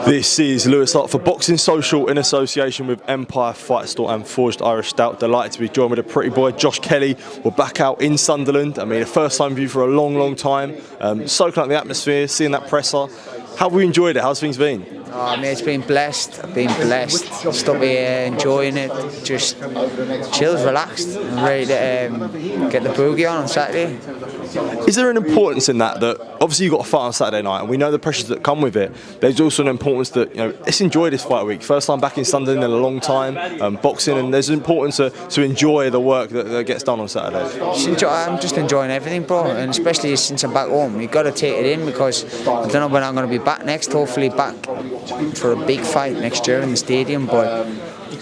This is Lewis Hart for Boxing Social in association with Empire Fight Store and Forged Irish Stout. Delighted to be joined with a pretty boy, Josh Kelly. We're back out in Sunderland. I mean, a first time view for a long, long time. Soaking up the atmosphere, seeing that presser. How have we enjoyed it? How's things been? Oh, mate, it's been blessed. I've been blessed. Just up here enjoying it. Just chills, relaxed, and ready to get the boogie on Saturday. Is there an importance in that obviously you've got a fight on Saturday night and we know the pressures that come with it? There's also an importance that, you know, let's enjoy this fight week. First time back in Sunderland in a long time, boxing, and there's an importance to enjoy the work that gets done on Saturday. I'm just enjoying everything, bro, and especially since I'm back home. You've got to take it in because I don't know when I'm going to be back next. Hopefully back for a big fight next year in the stadium, but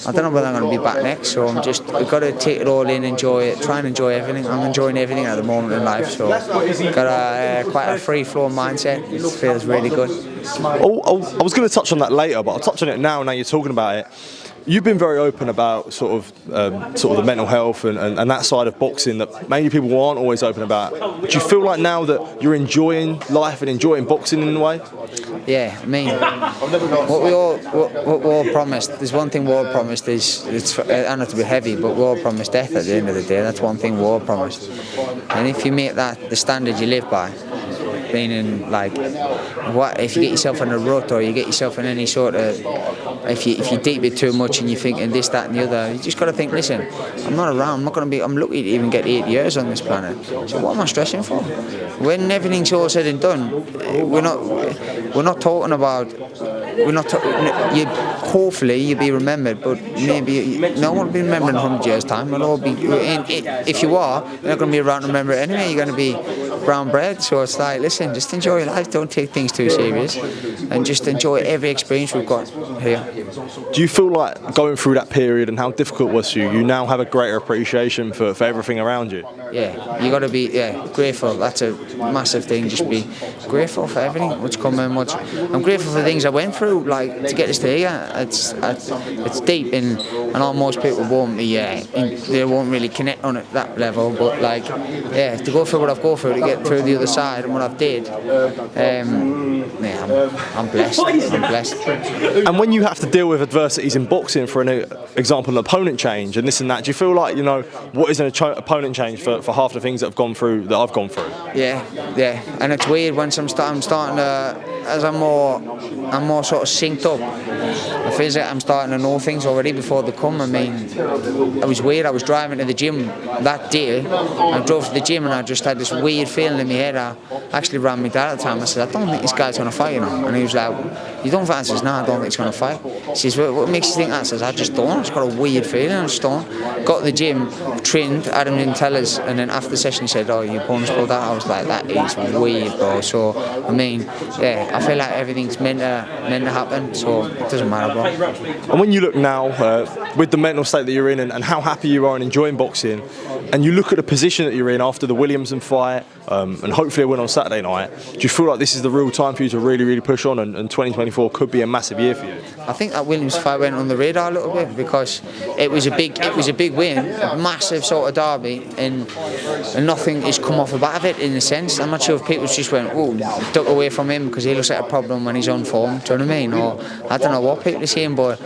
I don't know when I'm going to be back next, so we've got to take it all in, enjoy it, try and enjoy everything. I'm enjoying everything at the moment in life, so got quite a free-flow mindset. It feels really good. I was going to touch on that later, but I'll touch on it now you're talking about it. You've been very open about sort of the mental health and that side of boxing that maybe people aren't always open about. Do you feel like now that you're enjoying life and enjoying boxing in a way? Yeah, I mean, what we all promised. There's one thing we all promised I know to be heavy, but we all promised death at the end of the day. That's one thing we all promised. And if you make that the standard you live by, meaning like, what if you get yourself in a rut or you get yourself in any sort of, if you deep it too much and you're thinking this, that, and the other, you just got to think, listen, I'm not around. I'm lucky to even get 8 years on this planet. So what am I stressing for? When everything's all said and done, we're not talking about. Hopefully you'll be remembered, but maybe no one will be remembered in 100 years' time. We'll all be. If you are, you're not going to be around to remember it anyway. You're going to be brown bread. So it's like, listen, just enjoy your life. Don't take things too serious, and just enjoy every experience we've got here. Do you feel like going through that period and how difficult it was for you, you now have a greater appreciation for everything around you? Yeah, you got to be grateful. That's a massive thing. Just be grateful for everything what's coming. I'm grateful for the things I went through, like to get us to here. It's deep, and I know most people won't be. They won't really connect on it that level. But like, to go through what I've gone through, to get through the other side, and what I've did. I'm blessed. I'm blessed. And when you have to deal with adversities in boxing, for an example, an opponent change and this and that, do you feel like, you know, what is an opponent change for half the things that I've gone through? Yeah, and it's weird when I'm starting to, as I'm more sort of synced up. I feel like I'm starting to know things already before they come. I mean, it was weird. I was driving to the gym that day. I drove to the gym and I just had this weird feeling in my head. I actually ran my dad at the time. I said, I don't think this guy's going to fight, you know. And he was like, you don't fancy? I says, no, I don't think he's going to fight. He says, what makes you think that? I says, I just don't. I just got a weird feeling. I just don't. Got to the gym, trained. Adam didn't tell us. And then after the session, he said, oh, your opponent's pulled out. I was like, that is weird, bro. So, I mean, I feel like everything's meant to happen. So it doesn't matter, bro. And when you look now, with the mental state that you're in and how happy you are and enjoying boxing, and you look at the position that you're in after the Williamson fight, and hopefully a win on Saturday night, do you feel like this is the real time for you to really, really push on, and 2024 could be a massive year for you? I think that Williams fight went on the radar a little bit because it was a big win, a massive sort of derby, and nothing has come off the back of it in a sense. I'm not sure if people just went, oh, duck away from him because he looks like a problem when he's on form. Do you know what I mean? Or I don't know what people are saying, but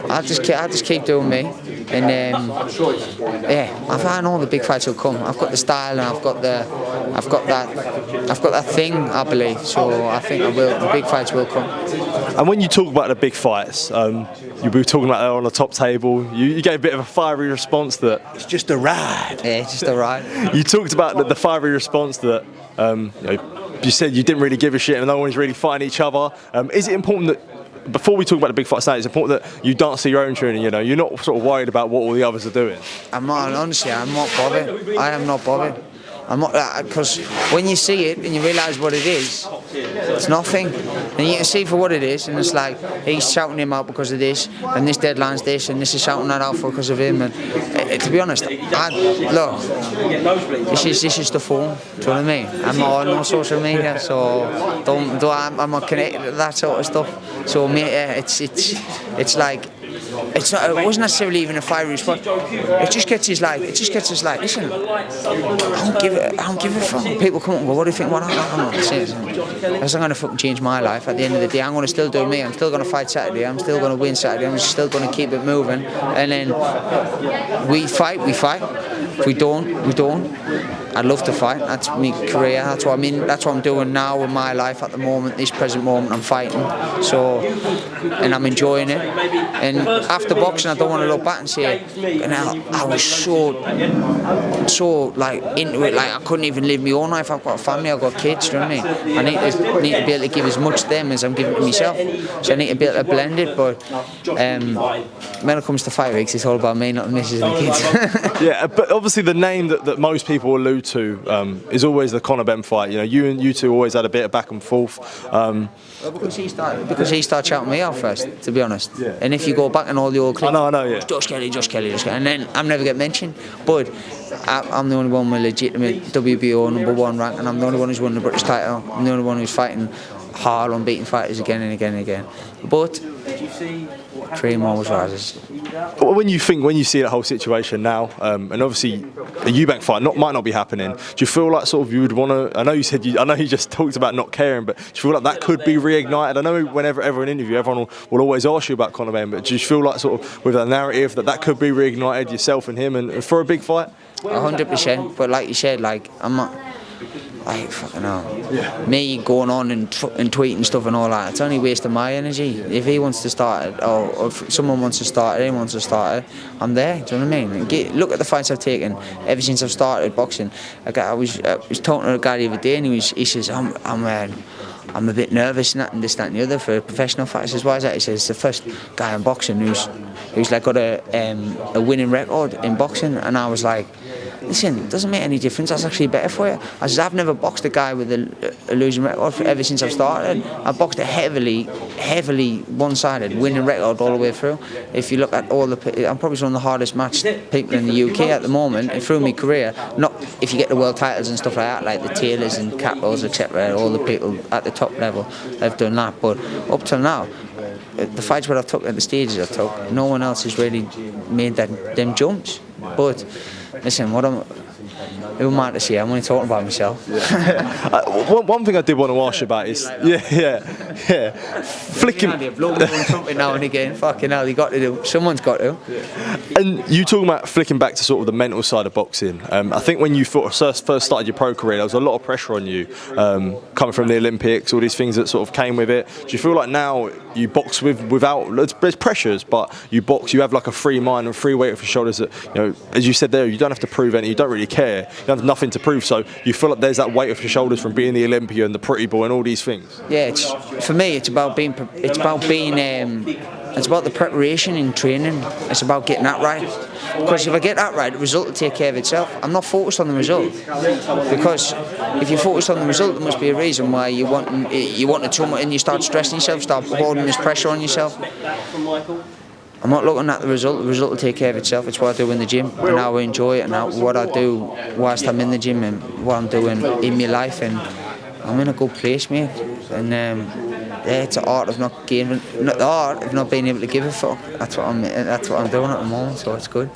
I just keep doing me, and I know the big fights will come. I've got the style and I've got that thing, I believe. So I think the big fights will come. And when you talk about the big fights, you'll be talking about that on the top table. You gave a bit of a fiery response that it's just a ride. Yeah, it's just a ride. You talked about the fiery response that you said you didn't really give a shit and no one's really fighting each other. Is it important that, before we talk about the big fights now, it's important that you dance to your own tune, and, you know, you're not sort of worried about what all the others are doing? Honestly, I'm not bothered. I am not bothered. I'm not, because when you see it and you realise what it is, it's nothing. And you can see for what it is, and it's like, he's shouting him out because of this, and this deadline's this, and this is shouting that out for because of him. And to be honest, look, this is the phone. Do you know what I mean? I'm not on social media, so I'm not connected to that sort of stuff. So, mate, it's like, it's not, it wasn't necessarily even a fiery response. It just gets us like, listen, I don't give a fuck. People come up and go, what do you think? What? I'm not going to fucking change my life. At the end of the day, I'm going to still do me. I'm still going to fight Saturday. I'm still going to win Saturday. I'm still going to keep it moving. And then we fight. If we don't, we don't. I'd love to fight. That's my career. That's what I mean. That's what I'm doing now in my life at the moment. This present moment, I'm fighting. So, and I'm enjoying it. And after boxing, I don't want to look back and say, and I was so like into it. Like I couldn't even live my own life. I've got a family. I've got kids. Do you know what I mean? I need to be able to give as much to them as I'm giving to myself. So I need to be able to blend it. But when it comes to fight weeks, it's all about me, not the missus and the kids. Yeah, but obviously the name that most people allude to is always the Conor Benn fight. You know, you two always had a bit of back and forth. Because he started shouting me out first, to be honest. Yeah. And if you go back in all the old clips, I know, yeah. Josh Kelly, and then I'm never get mentioned. But I'm the only one with legitimate WBO #1 rank, and I'm the only one who's won the British title. I'm the only one who's fighting hard, unbeaten fighters again and again and again. But dream always rises. When you see that whole situation now, and obviously a Eubank fight might not be happening, do you feel like sort of you would want to? I know you just talked about not caring, but do you feel like that could be reignited? I know whenever an interview, everyone will always ask you about Conor Benn, but do you feel like sort of with that narrative that could be reignited, yourself and him, and for a big fight? 100%. But like you said, like I'm not. Like fucking hell. Yeah. Me going on and tweeting stuff and all that, it's only wasting my energy. If he wants to start it, or if someone wants to start it, anyone wants to start it, I'm there. Do you know what I mean? Look at the fights I've taken ever since I've started boxing. I was talking to a guy the other day, and he says, I'm a bit nervous and this, that and the other for professional fights. I says, why is that? He says, it's the first guy in boxing who's like got a winning record in boxing. And I was like, listen, it doesn't make any difference. That's actually better for you. I says, I've never boxed a guy with a losing record ever since I've started. I've boxed a heavily one-sided winning record all the way through. If you look at all I'm probably one of the hardest matched people in the UK at the moment, and through my career. Not if you get the world titles and stuff like that, like the Taylors and Capos, etc. All the people at the top level have done that. But up till now, the fights where I've took at the stages I've took, no one else has really made them jumps. But listen, who am I to say? I'm only talking about myself. One thing I did want to ask you about is flicking. Something now and again. Fucking hell, someone's got to. And you talking about flicking back to sort of the mental side of boxing. I think when you first started your pro career, there was a lot of pressure on you coming from the Olympics, all these things that sort of came with it. Do you feel like now you box without there's pressures, but you have like a free mind and free weight off your shoulders that, you know, as you said there, you don't have to prove any, you don't really care, you have nothing to prove, so you feel like there's that weight off your shoulders from being the Olympian, the pretty boy, and all these things? Yeah, for me, it's about the preparation in training. It's about getting that right. Because if I get that right, the result will take care of itself. I'm not focused on the result, because if you're focused on the result, there must be a reason why you want it too much, and you start stressing yourself, start holding this pressure on yourself. I'm not looking at the result. The result will take care of itself. It's what I do in the gym and how I enjoy it, and what I do whilst I'm in the gym and what I'm doing in my life, and I'm in a good place, mate. And it's the art of not being able to give a fuck. That's what I'm doing at the moment, so it's good.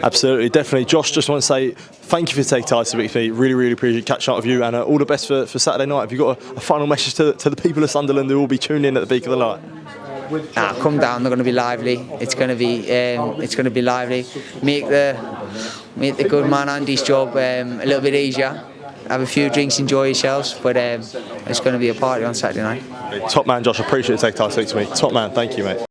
Absolutely, definitely. Josh, just want to say thank you for taking time to speak to me. Really, really appreciate catching up with you, and all the best for Saturday night. Have you got a final message to the people of Sunderland who will be tuning in at the peak of the night? Come down. They're going to be lively. It's going to be lively. Make the good man Andy's job a little bit easier. Have a few drinks, enjoy yourselves, but it's going to be a party on Saturday night. Top man, Josh. Appreciate you taking time to speak to me. Top man. Thank you, mate.